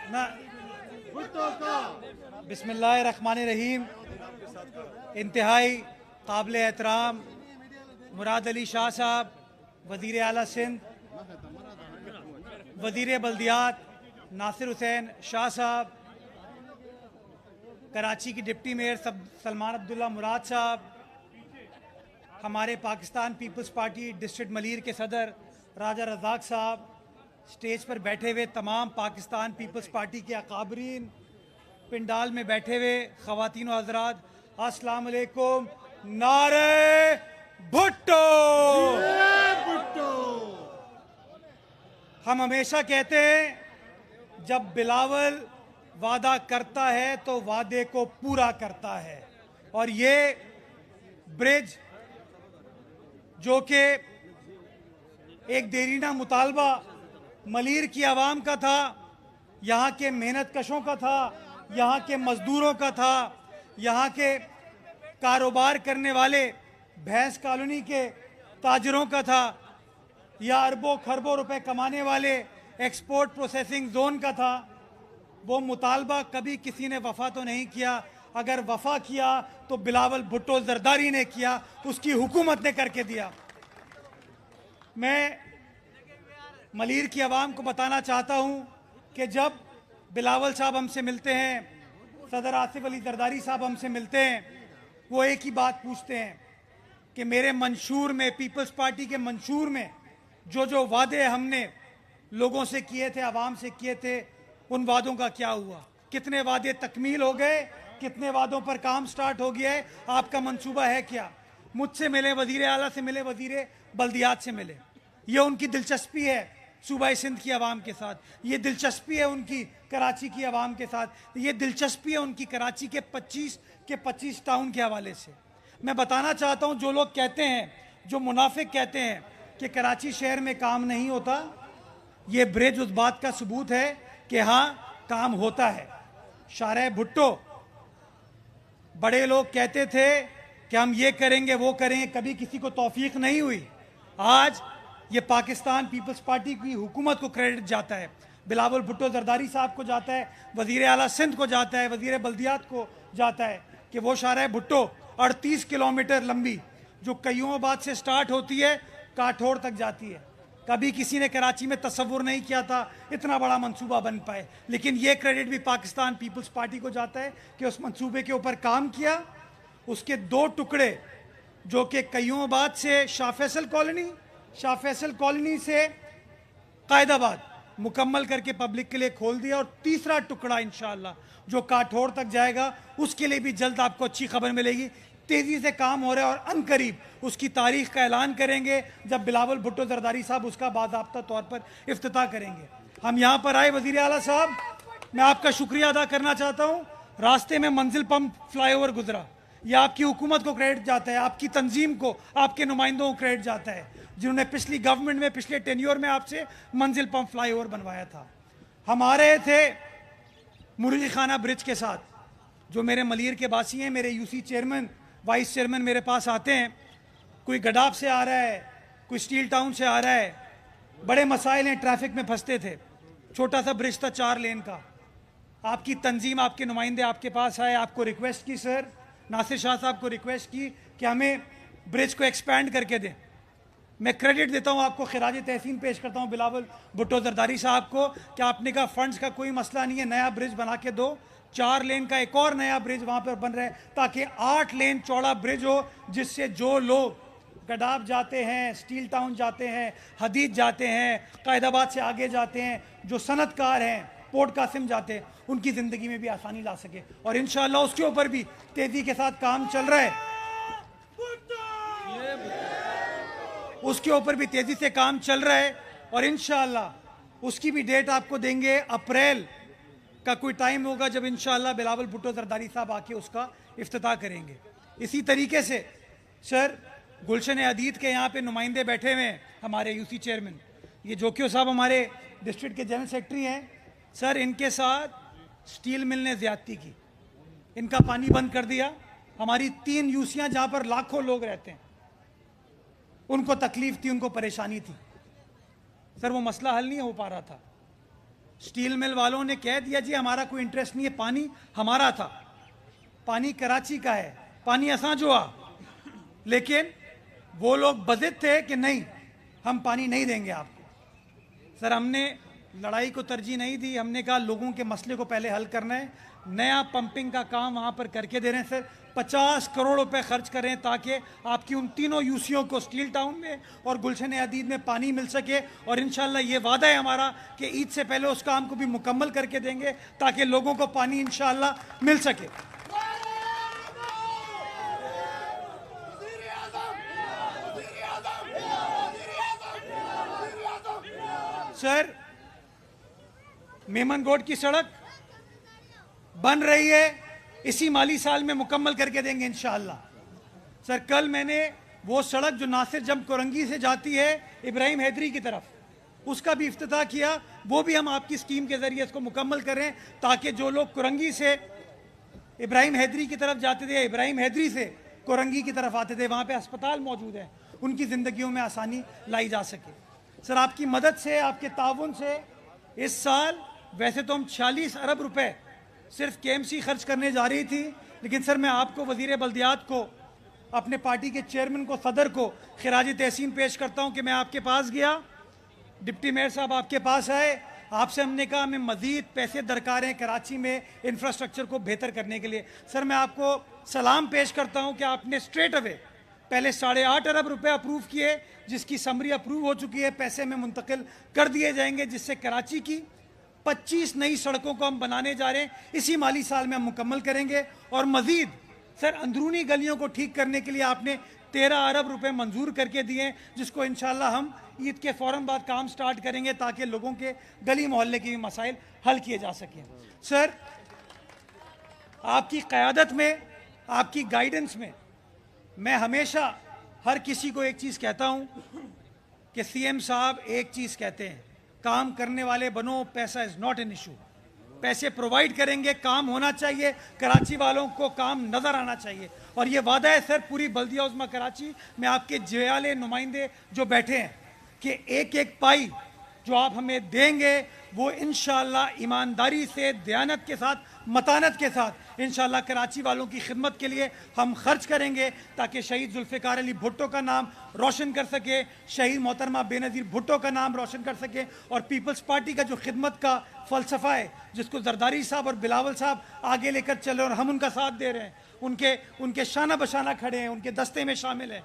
ना भुट्टो का बिस्मिल्लाहिर्रहमानिर्रहीम। इंतहाई काबिल एहतराम मुराद अली शाह साहब, वज़ीर आला सिंध, वज़ीर बल्दियात नासिर हुसैन शाह साहब, कराची की डिप्टी मेयर सलमान अब्दुल्ला मुराद साहब, हमारे Pakistan Peoples Party district Malir के सदर राजा रज़ाक साहब, स्टेज पर बैठे हुए तमाम पाकिस्तान पीपल्स पार्टी के अकाबरीन, पिंडाल में बैठे हुए ख़वातीन और हज़रात, अस्सलाम वालेकुम। नारे भुट्टो। हम हमेशा कहते हैं जब बिलावल वादा करता है तो वादे को पूरा करता है, और ये ब्रिज जो कि एक देरीना मुतालबा मलीर की आवाम का था, यहाँ के मेहनत कशों का था, यहाँ के मजदूरों का था, यहाँ के कारोबार करने वाले भैंस कॉलोनी के ताजरों का था, या अरबों खरबों रुपए कमाने वाले एक्सपोर्ट प्रोसेसिंग जोन का था, वो मुतालबा कभी किसी ने वफा तो नहीं किया। अगर वफा किया तो बिलावल भुट्टो जरदारी ने किया, उसकी हुकूमत ने करके दिया। मैं मलीर की आवाम को बताना चाहता हूं कि जब बिलावल साहब हमसे मिलते हैं, सदर आसिफ अली जरदारी साहब हमसे मिलते हैं, वो एक ही बात पूछते हैं कि मेरे मंशूर में, पीपल्स पार्टी के मंशूर में जो जो वादे हमने लोगों से किए थे, आवाम से किए थे, उन वादों का क्या हुआ? कितने वादे तकमील हो गए? कितने वादों पर काम स्टार्ट हो गया है? आपका मंसूबा है क्या? मुझसे मिले, वजीर आला से मिले, वजीर बल्दियात से मिले। ये उनकी दिलचस्पी है सूबा सिंध की आवाम के साथ, ये दिलचस्पी है उनकी कराची की आवाम के साथ, ये दिलचस्पी है उनकी कराची के 25 टाउन के हवाले से। मैं बताना चाहता हूँ, जो लोग कहते हैं, जो मुनाफिक कहते हैं कि कराची शहर में काम नहीं होता, ये ब्रिज उस बात का सबूत है कि हाँ, काम होता है। शारे भुट्टो, बड़े लोग कहते थे कि हम ये करेंगे वो करेंगे, कभी किसी को तौफीक नहीं हुई। आज ये पाकिस्तान पीपल्स पार्टी की हुकूमत को क्रेडिट जाता है, बिलावल भुट्टो जरदारी साहब को जाता है, वज़ीर आला सिंध को जाता है, वज़ीर बल्दियात को जाता है कि वो शारे भुट्टो 38 किलोमीटर लंबी जो कयूमाबाद से स्टार्ट होती है, काठौर तक जाती है। कभी किसी ने कराची में तसव्वुर नहीं किया था इतना बड़ा मंसूबा बन पाए, लेकिन ये क्रेडिट भी पाकिस्तान पीपल्स पार्टी को जाता है कि उस मंसूबे के ऊपर काम किया। उसके 2 टुकड़े जो कि कयूमाबाद से शाह फैसल कॉलोनी, शाह फैसल कॉलोनी से कायदाबाद मुकम्मल करके पब्लिक के लिए खोल दिया, और तीसरा टुकड़ा इंशाअल्लाह जो काठौर तक जाएगा, उसके लिए भी जल्द आपको अच्छी खबर मिलेगी। तेज़ी से काम हो रहा है और अनकरीब उसकी तारीख का ऐलान करेंगे जब बिलावल भुट्टो जरदारी साहब उसका बाज़ाब्ता तौर पर इफ्तिताह करेंगे। हम यहाँ पर आए, वज़ीर आला साहब, मैं आपका शुक्रिया अदा करना चाहता हूँ। रास्ते में मंजिल पंप फ्लाईओवर गुजरा, यह आपकी हुकूमत को क्रेडिट जाता है, आपकी तंजीम को, आपके नुमाइंदों को क्रेडिट जाता है, जिन्होंने पिछली गवर्नमेंट में, पिछले टेन्योर में आपसे मंजिल पंप फ्लाईओवर बनवाया था। हम आ रहे थे मुर्गी खाना ब्रिज के साथ, जो मेरे मलीर के बासी हैं, मेरे यूसी चेयरमैन, वाइस चेयरमैन मेरे पास आते हैं, कोई गडाब से आ रहा है, कोई स्टील टाउन से आ रहा है, बड़े मसाइल हैं, ट्रैफिक में फंसते थे, छोटा सा ब्रिज था 4 लेन का। आपकी तंजीम, आपके नुमाइंदे आपके पास आए, आपको रिक्वेस्ट की, सर नासिर शाह साहब को रिक्वेस्ट की कि हमें ब्रिज को एक्सपैंड करके दें। मैं क्रेडिट देता हूं आपको, खिराज तहसीन पेश करता हूं बिलावल भुट्टो जरदारी साहब को कि आपने कहा फंड्स का कोई मसला नहीं है, नया ब्रिज बना के दो। 4 लेन का एक और नया ब्रिज वहां पर बन रहा है ताकि 8 लेन चौड़ा ब्रिज हो, जिससे जो लोग गडाब जाते हैं, स्टील टाउन जाते हैं, हदीद जाते हैं, कायदाबाद से आगे जाते हैं, जो सनतकार हैं, पोर्ट कासिम जाते हैं, उनकी ज़िंदगी में भी आसानी ला सके। और इंशाअल्लाह उसके ऊपर भी तेज़ी के साथ काम चल रहा है, उसके ऊपर भी तेज़ी से काम चल रहा है, और इंशाअल्लाह उसकी भी डेट आपको देंगे। अप्रैल का कोई टाइम होगा जब इंशाअल्लाह बिलावल भुट्टो जरदारी साहब आके उसका इफ्तिताह करेंगे। इसी तरीके से सर, गुलशन हदीद के यहाँ पे नुमाइंदे बैठे हुए हैं, हमारे यूसी चेयरमैन, ये जोकियो साहब हमारे डिस्ट्रिक्ट के जनरल सेक्रेटरी हैं। सर, इनके साथ स्टील मिल ने ज्यादती की, इनका पानी बंद कर दिया। हमारी 3 यूसियाँ जहाँ पर लाखों लोग रहते हैं, उनको तकलीफ थी, उनको परेशानी थी। सर, वो मसला हल नहीं हो पा रहा था। स्टील मिल वालों ने कह दिया जी हमारा कोई इंटरेस्ट नहीं है, पानी हमारा था, पानी कराची का है, पानी असां जो आ। लेकिन वो लोग बजिद थे कि नहीं, हम पानी नहीं देंगे आपको। सर हमने लड़ाई को तरजीह नहीं दी, हमने कहा लोगों के मसले को पहले हल करना है। नया पंपिंग का काम वहाँ पर करके दे रहे हैं सर, 50 करोड़ रुपए खर्च करें ताकि आपकी उन तीनों यूसीओ को स्टील टाउन में और गुलशन अदीद में पानी मिल सके। और इंशाल्लाह ये वादा है हमारा कि ईद से पहले उस काम को भी मुकम्मल करके देंगे ताकि लोगों को पानी इंशाल्लाह मिल सके। सर मेमनगोड की सड़क बन रही है, इसी माली साल में मुकम्मल करके देंगे इंशाअल्लाह। सर कल मैंने वो सड़क जो नासिर जम कोरंगी से जाती है इब्राहिम हैदरी की तरफ, उसका भी इफ्तिताह किया, वो भी हम आपकी स्कीम के जरिए इसको मुकम्मल करें ताकि जो लोग कोरंगी से इब्राहिम हैदरी की तरफ जाते थे, इब्राहिम हैदरी से कोरंगी की तरफ आते थे, वहाँ पे अस्पताल मौजूद है, उनकी ज़िंदगियों में आसानी लाई जा सके। सर आपकी मदद से, आपके ताउन से इस साल वैसे तो हम 46 अरब रुपए सिर्फ केएमसी खर्च करने जा रही थी, लेकिन सर मैं आपको, वज़ीर बल्दियात को, अपने पार्टी के चेयरमैन को, सदर को खिराज तहसीन पेश करता हूँ कि मैं आपके पास गया, डिप्टी मेयर साहब आपके पास आए, आपसे हमने कहा हमें मज़ीद पैसे दरकार हैं कराची में इंफ्रास्ट्रक्चर को बेहतर करने के लिए। सर मैं आपको सलाम पेश करता हूँ कि आपने स्ट्रेट अवे पहले 8.5 अरब रुपए अप्रूव किए, जिसकी समरी अप्रूव हो चुकी है, पैसे में मुंतकिल कर दिए जाएंगे, जिससे कराची की 25 नई सड़कों को हम बनाने जा रहे हैं, इसी माली साल में हम मुकम्मल करेंगे। और मज़ीद सर अंदरूनी गलियों को ठीक करने के लिए आपने 13 अरब रुपए मंजूर करके दिए, जिसको इंशाल्लाह हम ईद के फ़ौरन बाद काम स्टार्ट करेंगे ताकि लोगों के गली मोहल्ले के भी मसाइल हल किए जा सकें। सर आपकी क़यादत में, आपकी गाइडेंस में मैं हमेशा हर किसी को एक चीज़ कहता हूँ कि सीएम साहब एक चीज़ कहते हैं, काम करने वाले बनो, पैसा इज़ नॉट एन इशू। पैसे प्रोवाइड करेंगे, काम होना चाहिए, कराची वालों को काम नज़र आना चाहिए। और ये वादा है सर पूरी बल्दिया उज़्मा कराची में आपके जयाले नुमाइंदे जो बैठे हैं कि एक एक पाई जो आप हमें देंगे वो इंशाअल्लाह ईमानदारी से, दयानत के साथ, मतानत के साथ इंशाअल्लाह कराची वालों की खिदमत के लिए हम खर्च करेंगे ताकि शहीद जुल्फ़िकार अली भुट्टो का नाम रोशन कर सके, शहीद मोहतरमा बेनज़ीर भुट्टो का नाम रोशन कर सके। और पीपल्स पार्टी का जो खिदमत का फ़लसफ़ा है, जिसको जरदारी साहब और बिलावल साहब आगे लेकर चले और हम उनका साथ दे रहे हैं, उनके शाना बशाना खड़े हैं, उनके दस्ते में शामिल हैं,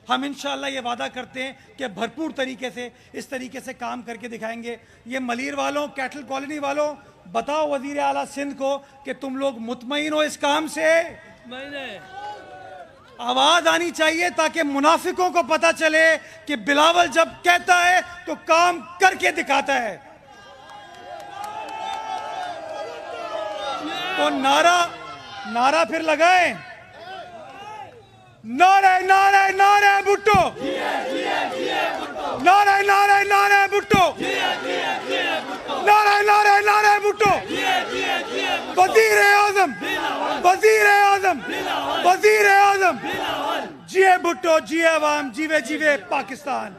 हम इंशाअल्लाह ये वादा करते हैं कि भरपूर तरीके से इस तरीके से काम करके दिखाएंगे। ये मलीर वालों, कैटल कॉलोनी वालों, बताओ वज़ीर आला सिंध को कि तुम लोग मुतमईन हो इस काम से? आवाज़ आनी चाहिए ताकि मुनाफिकों को पता चले कि बिलावल जब कहता है तो काम करके दिखाता है। तो नारा फिर लगाएं, नारे नारे नारे भुट्टो, नारे नारे नारे भुट्टो, नारे नारे नारे भुट्टो, वज़ीर आज़म, वज़ीर आज़म, वज़ीर आज़म, जिए भुट्टो, जिए अवाम, जीवे जीवे पाकिस्तान।